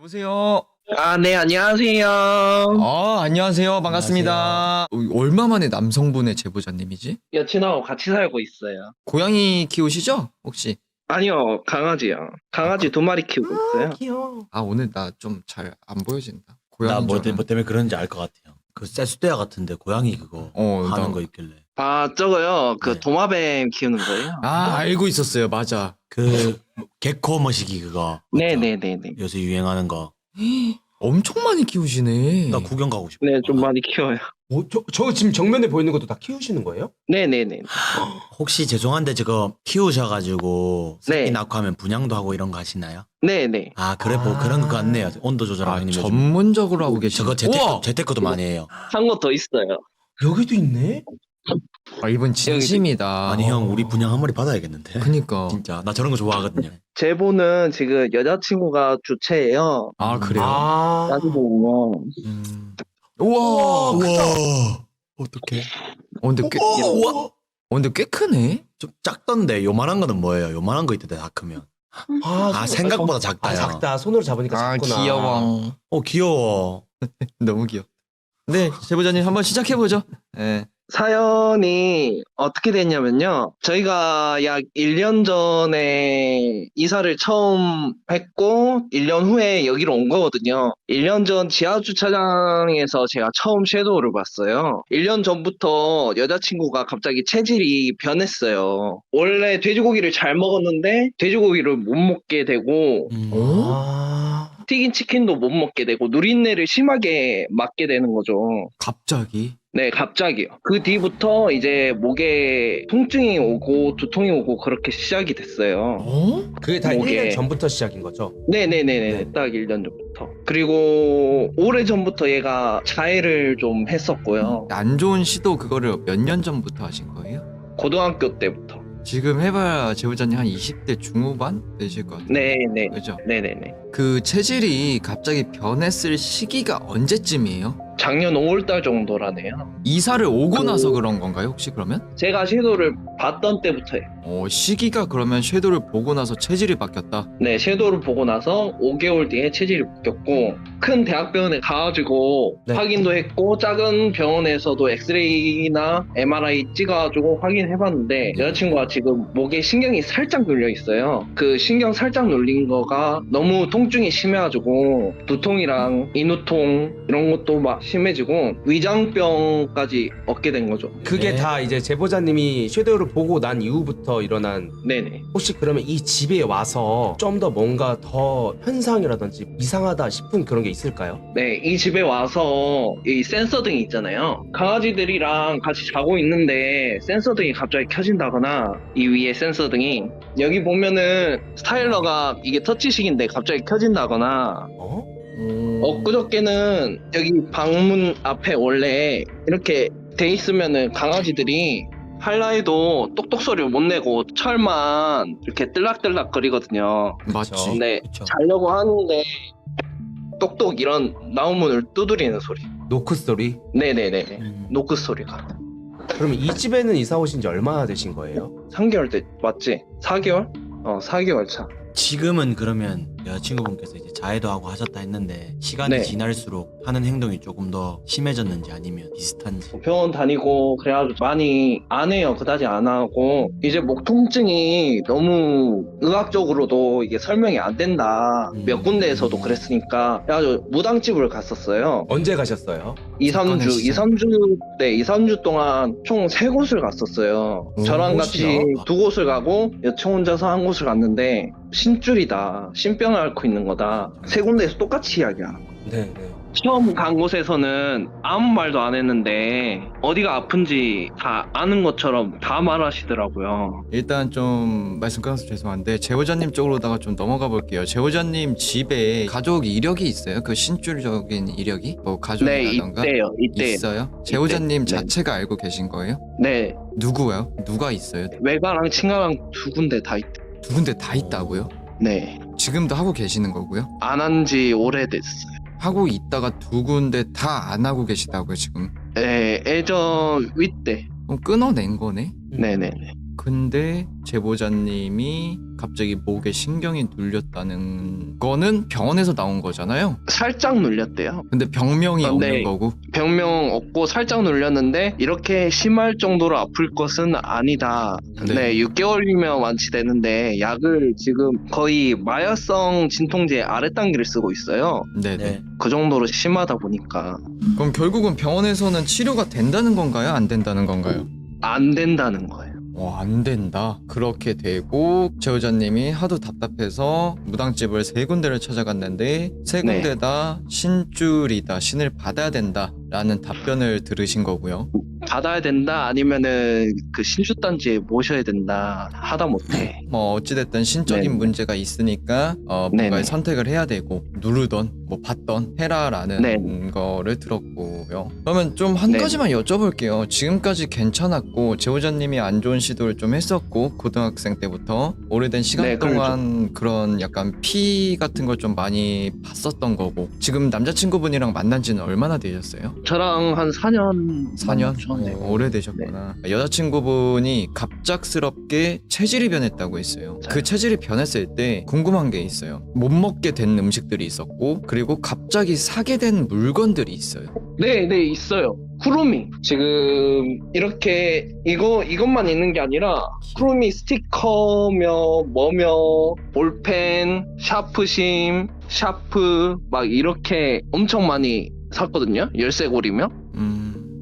여보세요. 아, 네, 안녕하세요. 안녕하세요. 반갑습니다. 얼마 만에 남성분의 제보자님이지? 여친하고 같이 살고 있어요. 고양이 키우시죠? 혹시? 아니요, 강아지요. 강아지 2마리 키우고 있어요. 귀여워. 오늘 나 좀 잘 안 보여진다. 나 고양이 뭐 때문에 그런지 알 것 같아요. 그 세수대야 같은데 고양이 그거 하는 거 있길래. 아, 저거요. 그 네. 도마뱀 키우는 거예요? 알고 있었어요. 맞아. 그 개코 머시기 그거. 맞죠? 네네네네. 요새 유행하는 거. 엄청 많이 키우시네. 나 구경 가고 싶어. 네, 좀 많이 키워요. 저 지금 정면에 보이는 것도 다 키우시는 거예요? 네네네. 혹시 죄송한데 저거 키우셔가지고 새끼 네. 낳고 하면 분양도 하고 이런 거 하시나요? 네네. 아 그래 뭐 그런 거 같네요. 온도 조절하고 형님 요즘. 전문적으로 하고 계시네. 저거 우와! 재테크도 많이 해요. 한 거 더 있어요. 여기도 있네? 이분 진심이다. 아니 형 우리 분양 한 마리 받아야겠는데. 그니까. 진짜 나 저런 거 좋아하거든요. 제보는 지금 여자친구가 주체예요. 그래요? 따지고 음. 우와. 우와. 어떡해. 근데 꽤, 우와. 근데 꽤 크네. 좀 작던데 요만한 거는 뭐예요? 요만한 거 있던데 다 크면. 생각보다 작다요. 작다. 손으로 잡으니까 작구나. 귀여워. 귀여워. 너무 귀여워. 네, 제보자님 한번 시작해보죠. 네. 사연이 어떻게 됐냐면요. 저희가 약 1년 전에 이사를 처음 했고 1년 후에 여기로 온 거거든요. 1년 전 지하주차장에서 제가 처음 섀도우를 봤어요. 1년 전부터 여자친구가 갑자기 체질이 변했어요. 원래 돼지고기를 잘 먹었는데 돼지고기를 못 먹게 되고 튀긴 치킨도 못 먹게 되고 누린내를 심하게 맡게 되는 거죠. 갑자기? 네, 갑자기요. 그 뒤부터 이제 목에 통증이 오고 두통이 오고 그렇게 시작이 됐어요. 그게 다 목에. 1년 전부터 시작인 거죠? 네네네네. 딱 1년 전부터. 그리고 오래 전부터 얘가 자해를 좀 했었고요. 안 좋은 시도 그거를 몇 년 전부터 하신 거예요? 고등학교 때부터. 지금 해봐야 제보자님 한 20대 중후반 되실 것 같아요. 네네. 그죠? 네네네. 그 체질이 갑자기 변했을 시기가 언제쯤이에요? 작년 5월달 정도라네요. 이사를 오고 나서 그런 건가요, 혹시 그러면? 제가 섀도우를 봤던 때부터예요. 시기가 그러면 섀도우를 보고 나서 체질이 바뀌었다? 네, 섀도우를 보고 나서 5개월 뒤에 체질이 바뀌었고 큰 대학병원에 가가지고 네. 확인도 했고 작은 병원에서도 엑스레이나 MRI 찍어가지고 확인해봤는데 여자친구가 지금 목에 신경이 살짝 눌려 있어요. 그 신경 살짝 눌린 거가 너무 통증이 심해가지고 두통이랑 인후통 이런 것도 막 심해지고 위장병까지 얻게 된 거죠. 그게 네. 다 이제 제보자님이 섀도우를 보고 난 이후부터 일어난. 네네. 혹시 그러면 이 집에 와서 좀 더 뭔가 더 현상이라든지 이상하다 싶은 그런 게 있을까요? 네, 이 집에 와서 이 센서 등이 있잖아요. 강아지들이랑 같이 자고 있는데 센서 등이 갑자기 켜진다거나 이 위에 센서 등이 여기 보면은 스타일러가 이게 터치식인데 갑자기 켜진다거나 엊그저께는 여기 방문 앞에 원래 이렇게 돼 있으면은 강아지들이 할라에도 똑똑 소리를 못 내고 철만 이렇게 뜰락뜰락 거리거든요. 맞지? 근데 그쵸. 자려고 하는데 똑똑 이런 나무문을 두드리는 소리. 노크 소리? 네네네. 노크 소리가. 그러면 이 집에는 이사 오신 지 얼마나 되신 거예요? 3개월 때 맞지? 4개월? 4개월 차. 지금은 그러면 여자친구분께서 이제 자해도 하고 하셨다 했는데 시간이 네. 지날수록 하는 행동이 조금 더 심해졌는지 아니면 비슷한지. 병원 다니고 그래가지고 많이 안 해요. 그다지 안 하고 이제 목 통증이 너무 의학적으로도 이게 설명이 안 된다. 몇 군데에서도 그랬으니까 그래가지고 무당집을 갔었어요. 언제 가셨어요? 2-3주 2-3주 동안 총 3곳을 갔었어요. 저랑 같이 곳이나? 2곳을 가고 여친 혼자서 한 곳을 갔는데 신줄이다. 신병을 앓고 있는 거다. 3군데에서 똑같이 이야기하는 거야. 네. 처음 간 곳에서는 아무 말도 안 했는데 어디가 아픈지 다 아는 것처럼 다 말하시더라고요. 일단 좀 말씀 끊어서 죄송한데 제보자님 쪽으로다가 좀 넘어가 볼게요. 제보자님 집에 가족 이력이 있어요? 그 신줄적인 이력이? 뭐 네, 가족이라던가? 있대요. 있어요? 제보자님 네. 자체가 알고 계신 거예요? 네, 누구요? 누가 있어요? 외가랑 친가랑 2군데 다 있대. 두 군데 다 있다고요? 네, 지금도 하고 계시는 거고요? 안 한 지 오래됐어요. 하고 있다가 두 군데 다 안 하고 계시다고요 지금? 네, 예전 윗대. 그럼 끊어낸 거네? 네네네. 근데 제보자님이 갑자기 목에 신경이 눌렸다는 거는 병원에서 나온 거잖아요. 살짝 눌렸대요. 근데 병명이 없는 네. 거고. 병명 없고 살짝 눌렸는데 이렇게 심할 정도로 아플 것은 아니다. 네. 네, 6개월이면 완치되는데 약을 지금 거의 마약성 진통제 아래 단계를 쓰고 있어요. 네네. 네. 그 정도로 심하다 보니까 그럼 결국은 병원에서는 치료가 된다는 건가요? 안 된다는 건가요? 안 된다는 거예요. 안 된다. 그렇게 되고 제보자님이 하도 답답해서 무당집을 3군데를 찾아갔는데 3군데 다 신줄이다. 신을 받아야 된다. 라는 답변을 들으신 거고요. 받아야 된다 아니면은 그 신주단지에 모셔야 된다 하다 못해. 뭐 어찌됐든 신적인 네네. 문제가 있으니까 네네. 뭔가의 선택을 해야 되고 누르던 뭐 받던 해라라는 네. 거를 들었고요. 그러면 좀 한 네. 가지만 여쭤볼게요. 지금까지 괜찮았고 제보자님이 안 좋은 시도를 좀 했었고 고등학생 때부터 오래된 시간 네, 동안 그런 약간 피 같은 걸 좀 많이 봤었던 거고 지금 남자친구분이랑 만난 지는 얼마나 되셨어요? 저랑 한 4년 4년? 네. 오래되셨구나. 여자친구분이 갑작스럽게 체질이 변했다고 했어요. 그 체질이 변했을 때 궁금한 게 있어요. 못 먹게 된 음식들이 있었고 그리고 갑자기 사게 된 물건들이 있어요. 네, 있어요. 쿠루미. 지금 이렇게 이것만 있는 게 아니라 쿠루미 스티커며 뭐며 볼펜, 샤프심, 샤프 막 이렇게 엄청 많이 샀거든요. 열쇠고리며.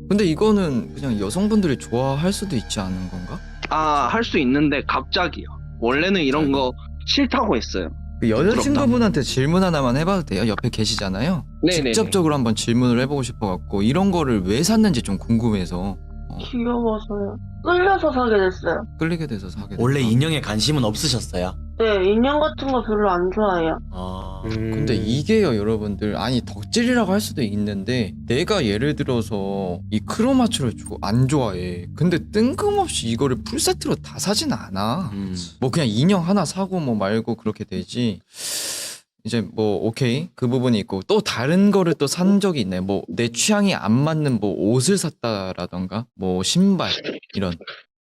근데 이거는 그냥 여성분들이 좋아할 수도 있지 않은 건가? 할 수 있는데 갑자기요. 원래는 이런 거 싫다고 했어요. 그 여자친구분한테 질문 하나만 해봐도 돼요? 옆에 계시잖아요. 네네네. 직접적으로 한번 질문을 해보고 싶어갖고 이런 거를 왜 샀는지 좀 궁금해서 귀여워서요. 끌려서 사게 됐어요. 끌리게 돼서 사게 됐다. 원래 인형에 관심은 없으셨어요? 네, 인형 같은 거 별로 안 좋아해요. 근데 이게요 여러분들 아니 덕질이라고 할 수도 있는데 내가 예를 들어서 이 크로마츠를 안 좋아해 근데 뜬금없이 이거를 풀세트로 다 사진 않아 뭐 그냥 인형 하나 사고 뭐 말고 그렇게 되지 이제 뭐 오케이 그 부분이 있고 또 다른 거를 또 산 적이 있네 뭐 내 취향이 안 맞는 뭐 옷을 샀다라던가 뭐 신발 이런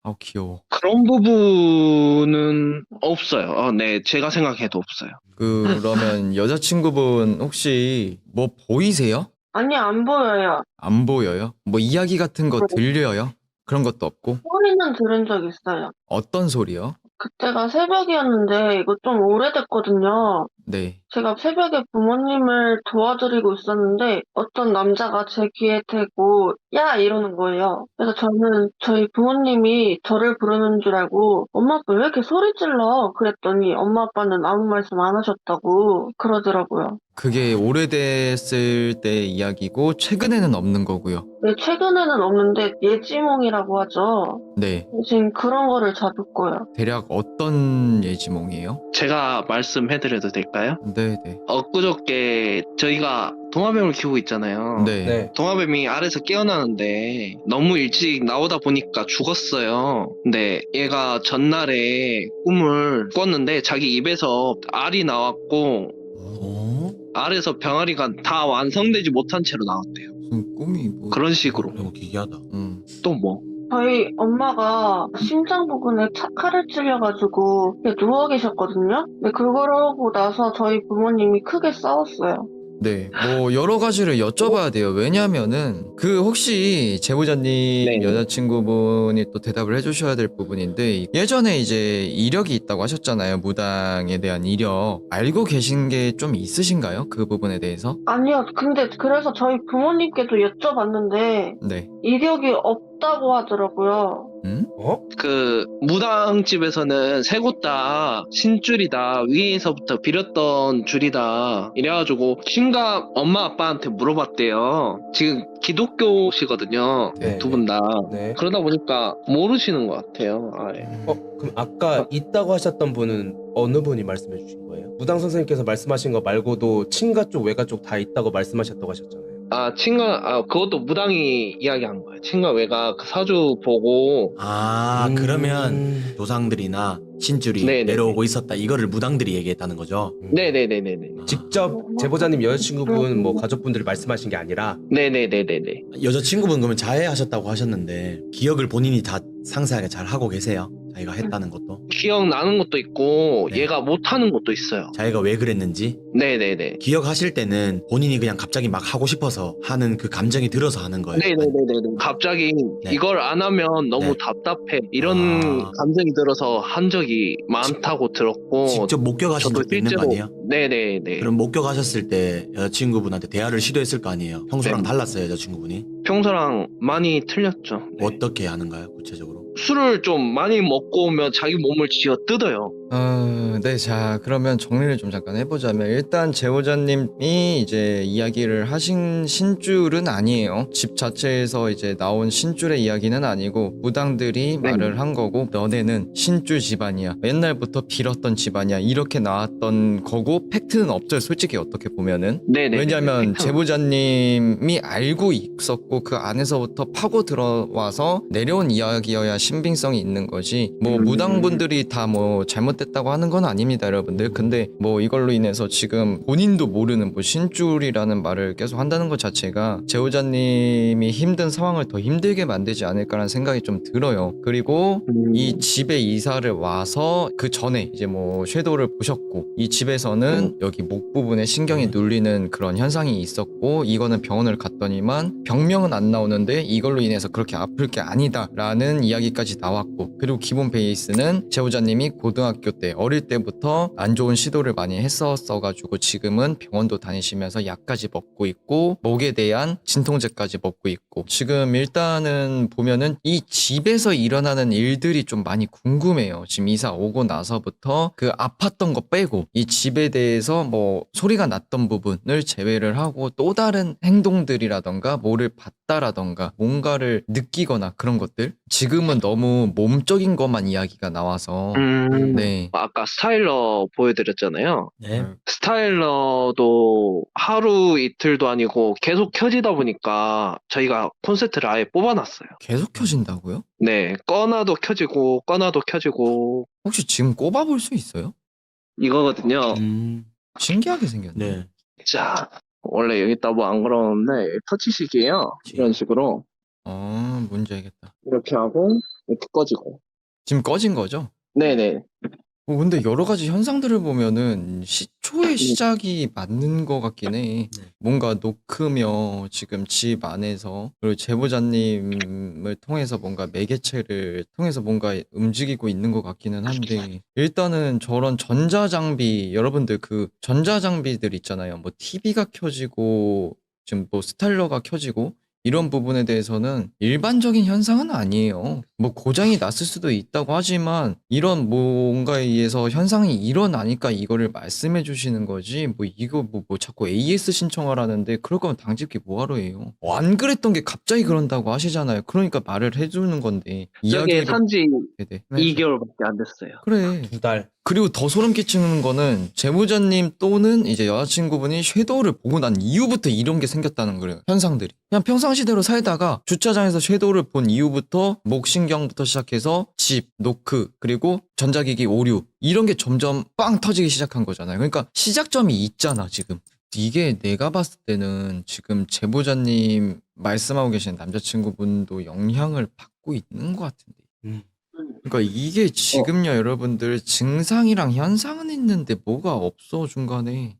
아우 귀여워 그런 부분은 없어요. 네, 제가 생각해도 없어요. 그러면 여자친구분 혹시 뭐 보이세요? 아니, 안 보여요. 안 보여요? 뭐 이야기 같은 거 들려요? 그런 것도 없고? 소리는 들은 적 있어요. 어떤 소리요? 그때가 새벽이었는데 이거 좀 오래됐거든요. 네. 제가 새벽에 부모님을 도와드리고 있었는데 어떤 남자가 제 귀에 대고 야 이러는 거예요. 그래서 저는 저희 부모님이 저를 부르는 줄 알고 엄마 아빠 왜 이렇게 소리 질러? 그랬더니 엄마 아빠는 아무 말씀 안 하셨다고 그러더라고요. 그게 오래됐을 때 이야기고 최근에는 없는 거고요. 네, 최근에는 없는데 예지몽이라고 하죠. 네. 지금 그런 거를 자주 꿔요. 대략 어떤 예지몽이에요? 제가 말씀해드려도 될까요? 네네. 엊그저께 저희가 도마뱀을 키우고 있잖아요. 네. 네. 도마뱀이 알에서 깨어나는데 너무 일찍 나오다 보니까 죽었어요. 근데 얘가 전날에 꿈을 꿨는데 자기 입에서 알이 나왔고 알에서 병아리가 다 완성되지 못한 채로 나왔대요. 무슨 꿈이 뭐. 그런 식으로. 너무 기괴하다. 또 뭐? 저희 엄마가 심장 부근에 칼을 찔려가지고 이렇게 누워 계셨거든요. 근데 그러고 나서 저희 부모님이 크게 싸웠어요. 네, 뭐 여러 가지를 여쭤봐야 돼요. 왜냐하면은 그 혹시 제보자님 네. 여자친구분이 또 대답을 해주셔야 될 부분인데 예전에 이제 이력이 있다고 하셨잖아요. 무당에 대한 이력 알고 계신 게 좀 있으신가요? 그 부분에 대해서? 아니요. 근데 그래서 저희 부모님께도 여쭤봤는데 네. 이력이 없다고 하더라고요. 어? 그 무당집에서는 세 곳 다 신줄이다 위에서부터 빌었던 줄이다 이래가지고 신갑 엄마 아빠한테 물어봤대요. 지금 기독교시거든요. 네. 두 분 다. 네. 그러다 보니까 모르시는 것 같아요. 아예. 그럼 아까 있다고 하셨던 분은 어느 분이 말씀해 주신 거예요? 무당 선생님께서 말씀하신 거 말고도 친가 쪽, 외가 쪽 다 있다고 말씀하셨다고 하셨잖아요. 그것도 무당이 이야기한 거예요. 친가 외가 그 사주 보고 그러면 조상들이나 신줄이 네네네. 내려오고 있었다. 이거를 무당들이 얘기했다는 거죠. 네네네네네. 직접 제보자님 여자친구분 뭐 가족분들이 말씀하신 게 아니라 네네네네네. 여자친구분 그러면 자해하셨다고 하셨는데 기억을 본인이 다 상세하게 잘 하고 계세요? 자기가 했다는 것도. 기억나는 것도 있고 네. 얘가 못하는 것도 있어요. 자기가 왜 그랬는지 네네네. 기억하실 때는 본인이 그냥 갑자기 막 하고 싶어서 하는 그 감정이 들어서 하는 거예요. 네네네네. 갑자기 네. 이걸 안 하면 너무 네. 답답해. 이런 아. 감정이 들어서 한 적이 많다고 들었고. 직접 목격하신 저도 적도 있는 거 실제로. 아니에요? 네네네. 그럼 목격하셨을 때 여자친구분한테 대화를 시도했을 거 아니에요? 평소랑 네. 달랐어요, 여자친구분이? 평소랑 많이 틀렸죠. 네. 어떻게 하는가요, 구체적으로? 술을 좀 많이 먹고 오면 자기 몸을 쥐어 뜯어요. 네, 자, 그러면 정리를 좀 잠깐 해보자면, 일단 제보자님이 이제 이야기를 하신 신줄은 아니에요. 집 자체에서 이제 나온 신줄의 이야기는 아니고, 무당들이 네. 말을 한 거고, 너네는 신줄 집안이야. 옛날부터 빌었던 집안이야. 이렇게 나왔던 거고, 팩트는 없어요, 솔직히 어떻게 보면은. 네네. 왜냐면 제보자님이 알고 있었고 그 안에서부터 파고 들어와서 내려온 이야기여야 신빙성이 있는 거지. 뭐 무당분들이 다 뭐 잘못됐다고 하는 건 아닙니다, 여러분들. 근데 뭐 이걸로 인해서 지금 본인도 모르는 뭐 신줄이라는 말을 계속 한다는 것 자체가 제보자님이 힘든 상황을 더 힘들게 만들지 않을까라는 생각이 좀 들어요. 그리고 이 집에 이사를 와서 그 전에 이제 뭐 섀도우를 보셨고, 이 집에서는 여기 목 부분에 신경이 눌리는 그런 현상이 있었고, 이거는 병원을 갔더니만 병명은 안 나오는데 이걸로 인해서 그렇게 아플 게 아니다라는 이야기까지 나왔고, 그리고 기본 베이스는 제보자님이 고등학교 때 어릴 때부터 안 좋은 시도를 많이 했었어가지고 지금은 병원도 다니시면서 약까지 먹고 있고 목에 대한 진통제까지 먹고 있고, 지금 일단은 보면은 이 집에서 일어나는 일들이 좀 많이 궁금해요. 지금 이사 오고 나서부터 그 아팠던 거 빼고 이 집에 대해서 뭐 소리가 났던 부분을 제외를 하고 또 다른 행동들이라던가 뭐를 봤다라던가 뭔가를 느끼거나 그런 것들, 지금은 너무 몸적인 것만 이야기가 나와서 네. 아까 스타일러 보여드렸잖아요. 네. 스타일러도 하루 이틀도 아니고 계속 켜지다 보니까 저희가 콘센트를 아예 뽑아놨어요. 계속 켜진다고요? 네, 꺼놔도 켜지고 꺼놔도 켜지고 혹시 지금 꼽아볼 수 있어요? 이거거든요. 신기하게 생겼네. 네. 자, 원래 여기다 뭐 안 걸었는데 터치식이에요. 이런 식으로 뭔지 알겠다. 이렇게 하고 이렇게 꺼지고. 지금 꺼진 거죠? 네네. 근데 여러 가지 현상들을 보면은 시초의 시작이 맞는 것 같긴 해. 네. 뭔가 노크며 지금 집 안에서, 그리고 제보자님을 통해서 뭔가 매개체를 통해서 뭔가 움직이고 있는 것 같기는 한데, 일단은 저런 전자장비, 여러분들 그 전자장비들 있잖아요. 뭐 TV가 켜지고 지금 뭐 스타일러가 켜지고 이런 부분에 대해서는 일반적인 현상은 아니에요. 뭐 고장이 났을 수도 있다고 하지만 이런 뭔가에 의해서 현상이 일어나니까 이거를 말씀해 주시는 거지, 뭐 이거 뭐 자꾸 AS 신청하라는데 그럴 거면 당직기 뭐하러 해요. 안 그랬던 게 갑자기 그런다고 하시잖아요. 그러니까 말을 해주는 건데 저게 산지 네네. 2개월밖에 안 됐어요. 그래. 2달. 그리고 더 소름 끼치는 거는 제보자님 또는 이제 여자친구분이 섀도우를 보고 난 이후부터 이런 게 생겼다는 거예요. 현상들이. 그냥 평상시대로 살다가 주차장에서 섀도우를 본 이후부터 목신경부터 시작해서 집, 노크, 그리고 전자기기 오류, 이런 게 점점 빵 터지기 시작한 거잖아요. 그러니까 시작점이 있잖아 지금. 이게 내가 봤을 때는 지금 제보자님 말씀하고 계신 남자친구분도 영향을 받고 있는 것 같은데. 그러니까 이게 지금요, 여러분들, 증상이랑 현상은 있는데 뭐가 없어 중간에.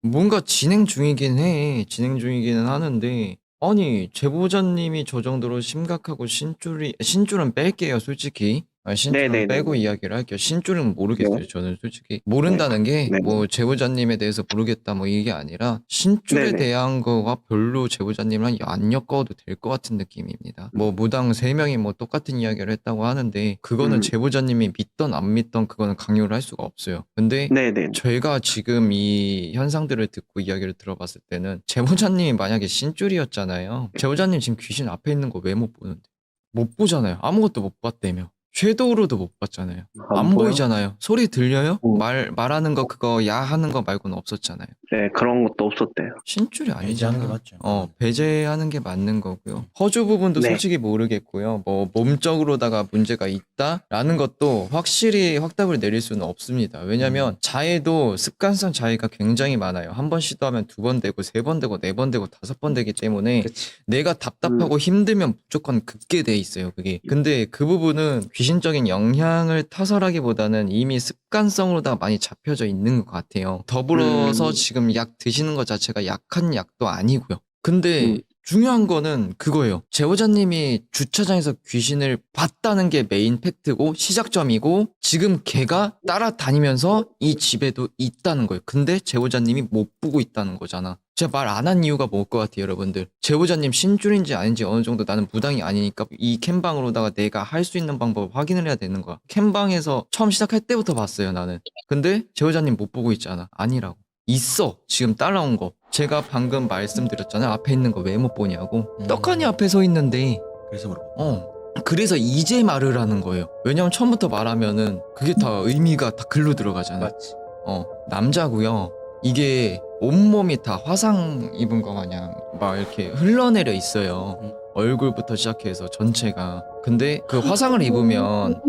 뭔가 진행 중이긴 해. 진행 중이기는 하는데, 아니 제보자님이 저 정도로 심각하고 신줄은 뺄게요, 솔직히. 신줄은 네네네. 빼고 이야기를 할게요. 신줄은 모르겠어요. 네. 저는 솔직히 모른다는 게 네. 뭐 제보자님에 대해서 모르겠다 뭐 이게 아니라 신줄에 네네. 대한 거가 별로 제보자님이랑 안 엮어도 될 것 같은 느낌입니다. 뭐 무당 3명이 뭐 똑같은 이야기를 했다고 하는데 그거는 제보자님이 믿던 안 믿던 그거는 강요를 할 수가 없어요. 근데 네네. 저희가 지금 이 현상들을 듣고 이야기를 들어봤을 때는 제보자님이 만약에 신줄이었잖아요. 제보자님 지금 귀신 앞에 있는 거 왜 못 보는데? 못 보잖아요. 아무것도 못 봤다며. 섀도우로도 못 봤잖아요. 안 보여? 보이잖아요. 소리 들려요? 응. 말하는 거 그거 야 하는 거 말고는 없었잖아요. 네, 그런 것도 없었대요. 신줄이 배제하는 게 아니잖아. 맞죠. 배제하는 게 맞는 거고요. 허주 부분도 네. 솔직히 모르겠고요. 뭐 몸적으로다가 문제가 있다라는 것도 확실히 확답을 내릴 수는 없습니다. 왜냐면 자해도 습관성 자해가 굉장히 많아요. 한 번 시도하면 2번 되고 3번 되고 4번 되고 5번 되기 때문에 그치. 내가 답답하고 힘들면 무조건 굳게 돼 있어요, 그게. 근데 그 부분은 귀신적인 영향을 타설하기보다는 이미 습관성으로 다 많이 잡혀져 있는 것 같아요. 더불어서 지금 약 드시는 것 자체가 약한 약도 아니고요. 근데 중요한 거는 그거예요. 제보자님이 주차장에서 귀신을 봤다는 게 메인 팩트고 시작점이고 지금 걔가 따라다니면서 이 집에도 있다는 거예요. 근데 제보자님이 못 보고 있다는 거잖아. 제가 말 안 한 이유가 뭘 것 같아요, 여러분들. 제보자님 신줄인지 아닌지 어느 정도 나는 무당이 아니니까 이 캠방으로다가 내가 할 수 있는 방법을 확인을 해야 되는 거야. 캠방에서 처음 시작할 때부터 봤어요, 나는. 근데 제보자님 못 보고 있잖아. 아니라고. 있어. 지금 따라온 거. 제가 방금 말씀드렸잖아요. 앞에 있는 거 왜 못 보냐고. 떡하니 앞에 서 있는데 그래서 물어봐. 그래서 이제 말을 하는 거예요. 왜냐면 처음부터 말하면은 그게 다 의미가 다 글로 들어가잖아. 맞지. 남자고요. 이게 온몸이 다 화상 입은 거 마냥 막 이렇게 흘러내려 있어요. 얼굴부터 시작해서 전체가. 근데 그 화상을 입으면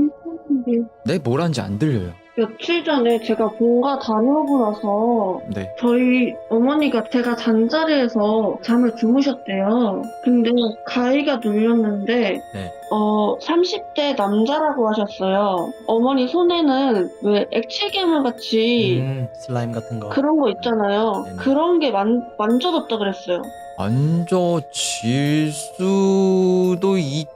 내 뭘 하는지 안 들려요. 며칠 전에 제가 본가 다녀오고 나서 네. 저희 어머니가 제가 잔자리에서 잠을 주무셨대요. 근데 가위가 눌렸는데 네. 30대 남자라고 하셨어요. 어머니 손에는 왜 액체 괴물 같이 슬라임 같은 거. 그런 거 있잖아요. 네네. 그런 게 만져졌다 그랬어요. 만져질 수도 있죠.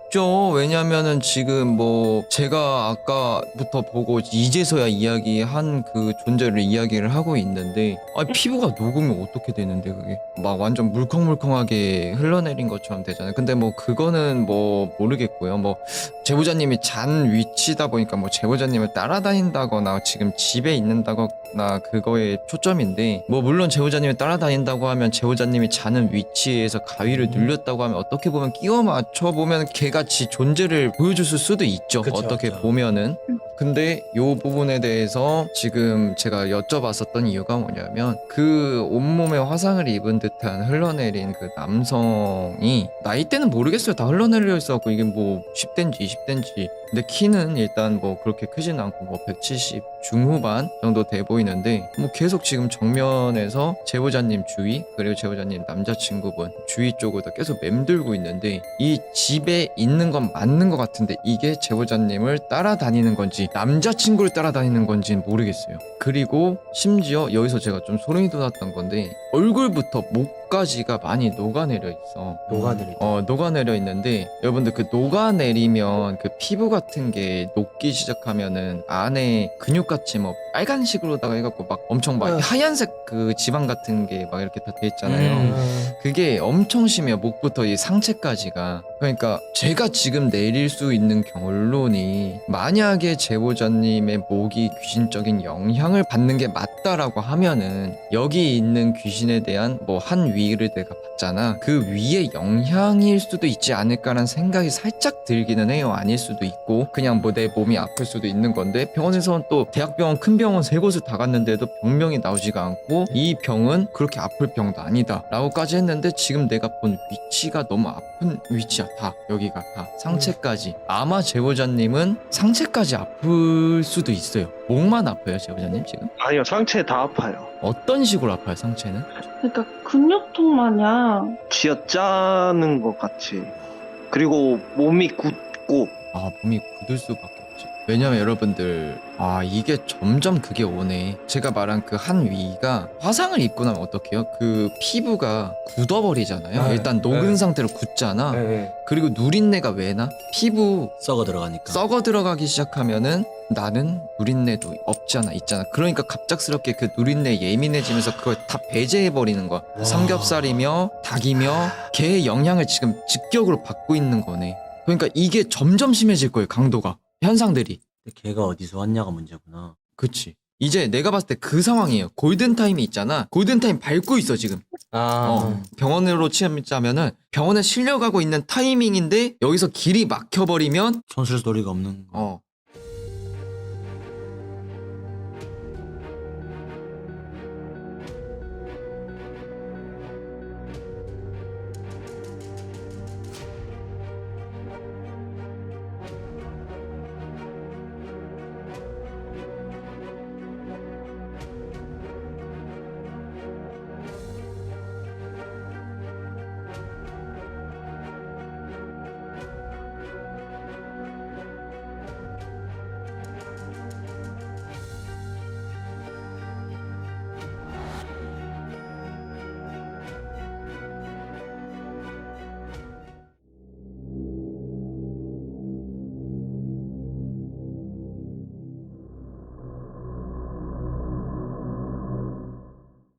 왜냐면은 지금 뭐 제가 아까부터 보고 이제서야 이야기한 그 존재를 이야기를 하고 있는데 피부가 녹으면 어떻게 되는데 그게 막 완전 물컹물컹하게 흘러내린 것처럼 되잖아요. 근데 뭐 그거는 뭐 모르겠고요. 뭐 제보자님이 잔 위치다 보니까 뭐 제보자님을 따라다닌다거나 지금 집에 있는다거나 그거에 초점인데 뭐 물론 제보자님이 따라다닌다고 하면 제보자님이 자는 위치에서 가위를 눌렸다고 하면 어떻게 보면 끼워 맞춰 보면 걔같이 존재를 보여줬을 수도 있죠. 그쵸, 어떻게 그쵸. 보면은. 근데 요 부분에 대해서 지금 제가 여쭤봤었던 이유가 뭐냐면 그 온몸에 화상을 입은 듯한 흘러내린 그 남성이 나이대는 모르겠어요. 다 흘러내려 있어갖고 이게 뭐 10대인지 20대인지. 근데 키는 일단 뭐 그렇게 크진 않고 뭐 170 중후반 정도 돼 보이는데 뭐 계속 지금 정면에서 제보자님 주위 그리고 제보자님 남자친구분 주위 쪽으로 계속 맴돌고 있는데 이 집에 있는 건 맞는 것 같은데 이게 제보자님을 따라다니는 건지 남자친구를 따라다니는 건지는 모르겠어요. 그리고 심지어 여기서 제가 좀 소름이 돋았던 건데 얼굴부터 목까지가 많이 녹아내려 있어. 녹아내리. 녹아내려 있는데 여러분들 그 녹아내리면 그 피부 같은 게 녹기 시작하면은 안에 근육같이 뭐 빨간색으로다가 해갖고 막 엄청 막 하얀색 그 지방 같은 게 막 이렇게 다 돼 있잖아요. 그게 엄청 심해요. 목부터 이 상체까지가. 그러니까 제가 지금 내릴 수 있는 결론이 만약에 제보자님의 목이 귀신적인 영향을 받는 게 맞다라고 하면은 여기 있는 귀신에 대한 뭐 한 위를 내가 봤잖아. 그 위의 영향일 수도 있지 않을까라는 생각이 살짝 들기는 해요. 아닐 수도 있고 그냥 뭐 내 몸이 아플 수도 있는 건데 병원에서는 또 대학병원 큰 병원 3곳을 다 갔는데도 병명이 나오지가 않고 이 병은 그렇게 아플 병도 아니다 라고까지 했는데 지금 내가 본 위치가 너무 아픈 위치야. 다 여기가 다 상체까지. 아마 제보자님은 상체까지 아플 수도 있어요. 목만 아파요 제보자님 지금? 아니요, 상체 다 아파요. 어떤 식으로 아파요 상체는? 그러니까 근육통 마냥 쥐어짜는 것 같이. 그리고 몸이 굳고. 몸이 굳을 수밖에 없지. 왜냐면 여러분들 이게 점점 그게 오네. 제가 말한 그 한 위가 화상을 입고 나면 어떡해요? 그 피부가 굳어버리잖아요. 네, 일단 녹은 네. 상태로 굳잖아. 네. 그리고 누린내가 왜 나? 피부 썩어 들어가니까. 썩어 들어가기 시작하면은 나는 누린내도 없잖아 있잖아. 그러니까 갑작스럽게 그 누린내에 예민해지면서 그걸 다 배제해버리는 거야. 와. 삼겹살이며 닭이며 걔의 영향을 지금 직격으로 받고 있는 거네. 그러니까 이게 점점 심해질 거예요. 강도가. 현상들이. 근데 걔가 어디서 왔냐가 문제구나. 그치. 이제 내가 봤을 때 그 상황이에요. 골든타임이 있잖아. 골든타임 밟고 있어 지금. 병원으로 치자면은 병원에 실려가고 있는 타이밍인데 여기서 길이 막혀버리면 손쓸 도리가 없는 거.